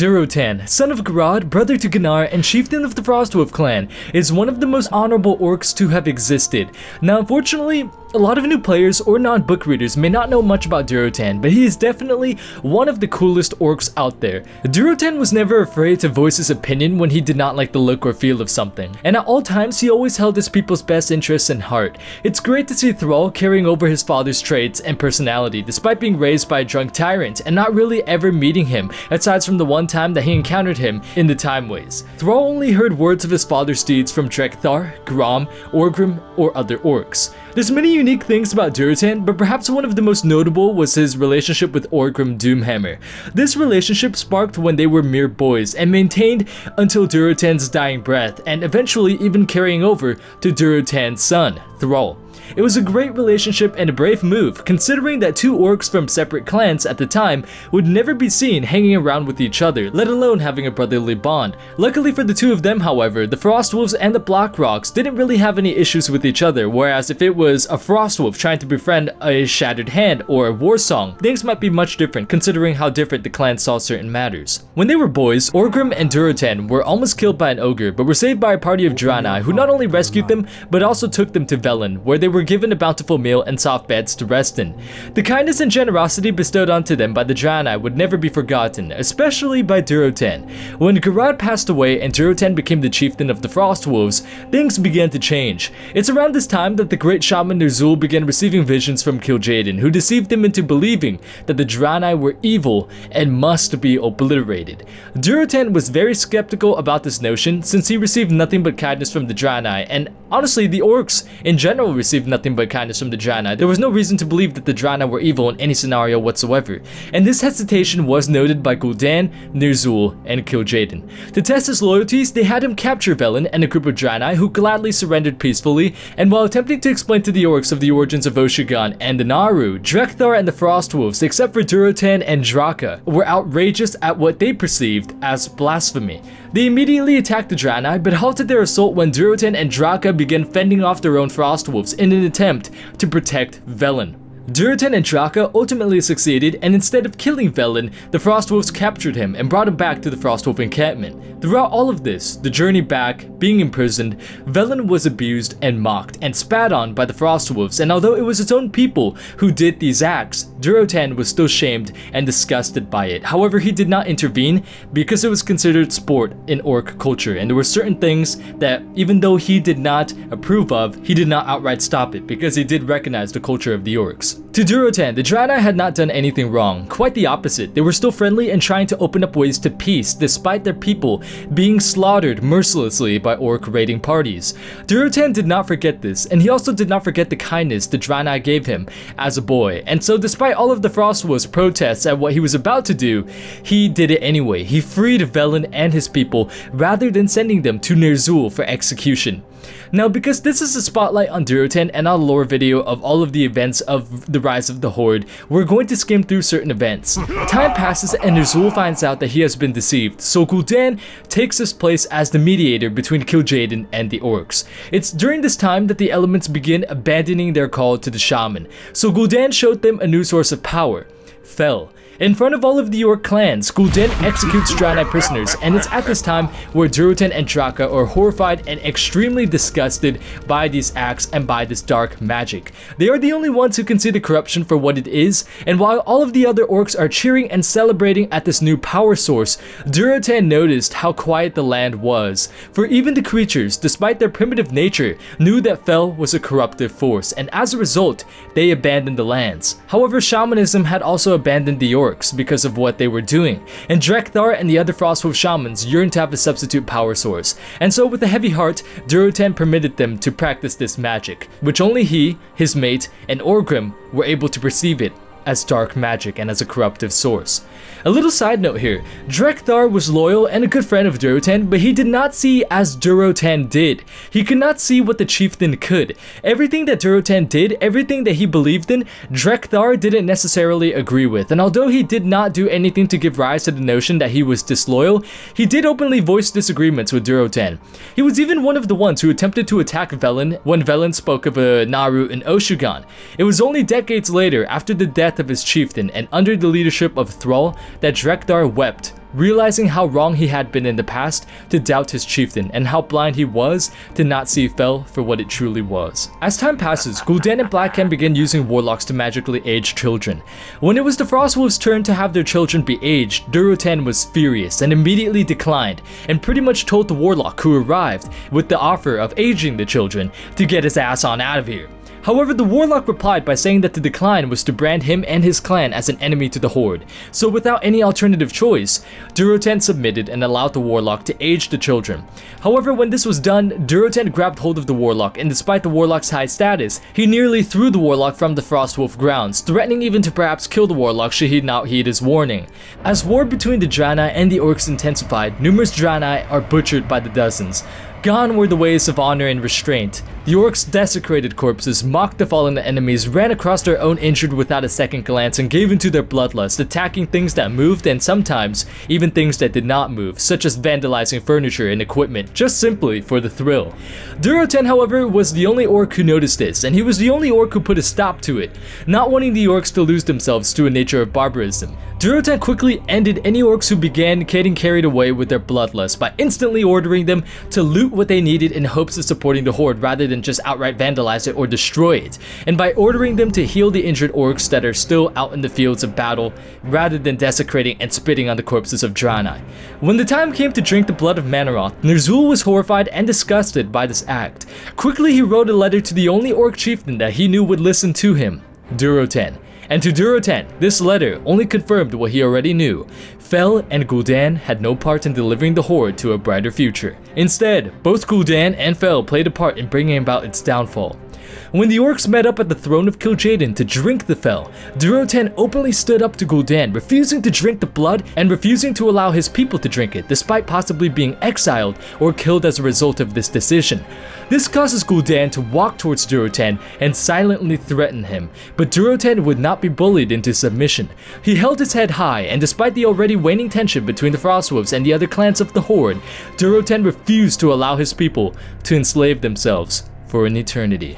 Durotan, son of Gul'dan, brother to Gunnar, and chieftain of the Frostwolf clan, is one of the most honorable orcs to have existed. Now, unfortunately, a lot of new players or non-book readers may not know much about Durotan, but he is definitely one of the coolest orcs out there. Durotan was never afraid to voice his opinion when he did not like the look or feel of something, and at all times he always held his people's best interests in heart. It's great to see Thrall carrying over his father's traits and personality despite being raised by a drunk tyrant and not really ever meeting him, aside from the one time that he encountered him in the Timeways. Thrall only heard words of his father's deeds from Drekthar, Grom, Orgrim, or other orcs. There's many unique things about Durotan, but perhaps one of the most notable was his relationship with Orgrim Doomhammer. This relationship sparked when they were mere boys and maintained until Durotan's dying breath, and eventually even carrying over to Durotan's son, Thrall. It was a great relationship and a brave move, considering that two orcs from separate clans at the time would never be seen hanging around with each other, let alone having a brotherly bond. Luckily for the two of them, however, the Frostwolves and the Blackrocks didn't really have any issues with each other, whereas if it was a Frostwolf trying to befriend a Shattered Hand or a Warsong, things might be much different considering how different the clans saw certain matters. When they were boys, Orgrim and Durotan were almost killed by an ogre, but were saved by a party of Draenei who not only rescued them, but also took them to Velen, where they were given a bountiful meal and soft beds to rest in. The kindness and generosity bestowed onto them by the Draenei would never be forgotten, especially by Durotan. When Gul'dan passed away and Durotan became the chieftain of the Frostwolves, things began to change. It's around this time that the great shaman Ner'zhul began receiving visions from Kil'jaeden, who deceived him into believing that the Draenei were evil and must be obliterated. Durotan was very skeptical about this notion since he received nothing but kindness from the Draenei, and honestly the orcs in general received nothing but kindness from the Draenei. There was no reason to believe that the Draenei were evil in any scenario whatsoever, and this hesitation was noted by Gul'dan, Ner'zhul, and Kil'jaeden. To test his loyalties, they had him capture Velen and a group of Draenei who gladly surrendered peacefully, and while attempting to explain to the orcs of the origins of Oshu'gan and the Naaru, Drekthar and the Frostwolves, except for Durotan and Draka, were outrageous at what they perceived as blasphemy. They immediately attacked the Draenei, but halted their assault when Durotan and Draka began fending off their own Frostwolves in an attempt to protect Velen. Durotan and Draka ultimately succeeded, and instead of killing Velen, the Frostwolves captured him and brought him back to the Frostwolf encampment. Throughout all of this, the journey back, being imprisoned, Velen was abused and mocked and spat on by the Frostwolves, and although it was its own people who did these acts, Durotan was still shamed and disgusted by it. However, he did not intervene because it was considered sport in orc culture, and there were certain things that, even though he did not approve of, he did not outright stop it because he did recognize the culture of the orcs. To Durotan, the Draenei had not done anything wrong. Quite the opposite. They were still friendly and trying to open up ways to peace despite their people being slaughtered mercilessly by orc raiding parties. Durotan did not forget this, and he also did not forget the kindness the Draenei gave him as a boy. And so despite all of the Frostwolves' protests at what he was about to do, he did it anyway. He freed Velen and his people rather than sending them to Ner'zhul for execution. Now, because this is a spotlight on Durotan and not a lore video of all of the events of the rise of the Horde, we're going to skim through certain events. Time passes and Ner'zhul finds out that he has been deceived, so Gul'dan takes his place as the mediator between Kil'jaeden and the orcs. It's during this time that the elements begin abandoning their call to the shaman, so Gul'dan showed them a new source of power: Fel. In front of all of the orc clans, Gul'dan executes Draenei prisoners, and it's at this time where Durotan and Draka are horrified and extremely disgusted by these acts and by this dark magic. They are the only ones who can see the corruption for what it is, and while all of the other orcs are cheering and celebrating at this new power source, Durotan noticed how quiet the land was, for even the creatures, despite their primitive nature, knew that Fel was a corruptive force, and as a result, they abandoned the lands. However, shamanism had also abandoned the orcs because of what they were doing, and Drekthar and the other Frostwolf shamans yearned to have a substitute power source, and so with a heavy heart, Durotan permitted them to practice this magic, which only he, his mate, and Orgrim were able to perceive it as dark magic and as a corruptive source. A little side note here, Drekthar was loyal and a good friend of Durotan, but he did not see as Durotan did. He could not see what the chieftain could. Everything that Durotan did, everything that he believed in, Drekthar didn't necessarily agree with, and although he did not do anything to give rise to the notion that he was disloyal, he did openly voice disagreements with Durotan. He was even one of the ones who attempted to attack Velen when Velen spoke of a Naaru in Oshu'gan. It was only decades later, after the death of his chieftain and under the leadership of Thrall, that Drekthar wept realizing how wrong he had been in the past to doubt his chieftain and how blind he was to not see Fel for what it truly was. As time passes, Gul'dan and Black Cat begin using warlocks to magically age children. When it was the Frostwolves' turn to have their children be aged, Durotan was furious and immediately declined, and pretty much told the warlock who arrived with the offer of aging the children to get his ass on out of here. However, the warlock replied by saying that the decline was to brand him and his clan as an enemy to the Horde. So without any alternative choice, Durotan submitted and allowed the warlock to age the children. However, when this was done, Durotan grabbed hold of the warlock, and despite the warlock's high status, he nearly threw the warlock from the Frostwolf grounds, threatening even to perhaps kill the warlock should he not heed his warning. As war between the Draenei and the Orcs intensified, numerous Draenei are butchered by the dozens. Gone were the ways of honor and restraint. The Orcs' desecrated corpses mocked the fallen enemies, ran across their own injured without a second glance, and gave into their bloodlust, attacking things that moved and sometimes even things that did not move, such as vandalizing furniture and equipment, just simply for the thrill. Durotan, however, was the only Orc who noticed this, and he was the only Orc who put a stop to it, not wanting the Orcs to lose themselves to a nature of barbarism. Durotan quickly ended any Orcs who began getting carried away with their bloodlust by instantly ordering them to loot what they needed in hopes of supporting the Horde rather than just outright vandalize it or destroy it, and by ordering them to heal the injured Orcs that are still out in the fields of battle rather than desecrating and spitting on the corpses of Draenei. When the time came to drink the blood of Manaroth, Ner'zhul was horrified and disgusted by this act. Quickly he wrote a letter to the only Orc chieftain that he knew would listen to him, Durotan. And to Durotan, this letter only confirmed what he already knew. Fel and Gul'dan had no part in delivering the Horde to a brighter future. Instead, both Gul'dan and Fel played a part in bringing about its downfall. When the Orcs met up at the throne of Kil'jaeden to drink the Fel, Durotan openly stood up to Gul'dan, refusing to drink the blood and refusing to allow his people to drink it, despite possibly being exiled or killed as a result of this decision. This causes Gul'dan to walk towards Durotan and silently threaten him, but Durotan would not be bullied into submission. He held his head high, and despite the already waning tension between the Frostwolves and the other clans of the Horde, Durotan refused to allow his people to enslave themselves for an eternity.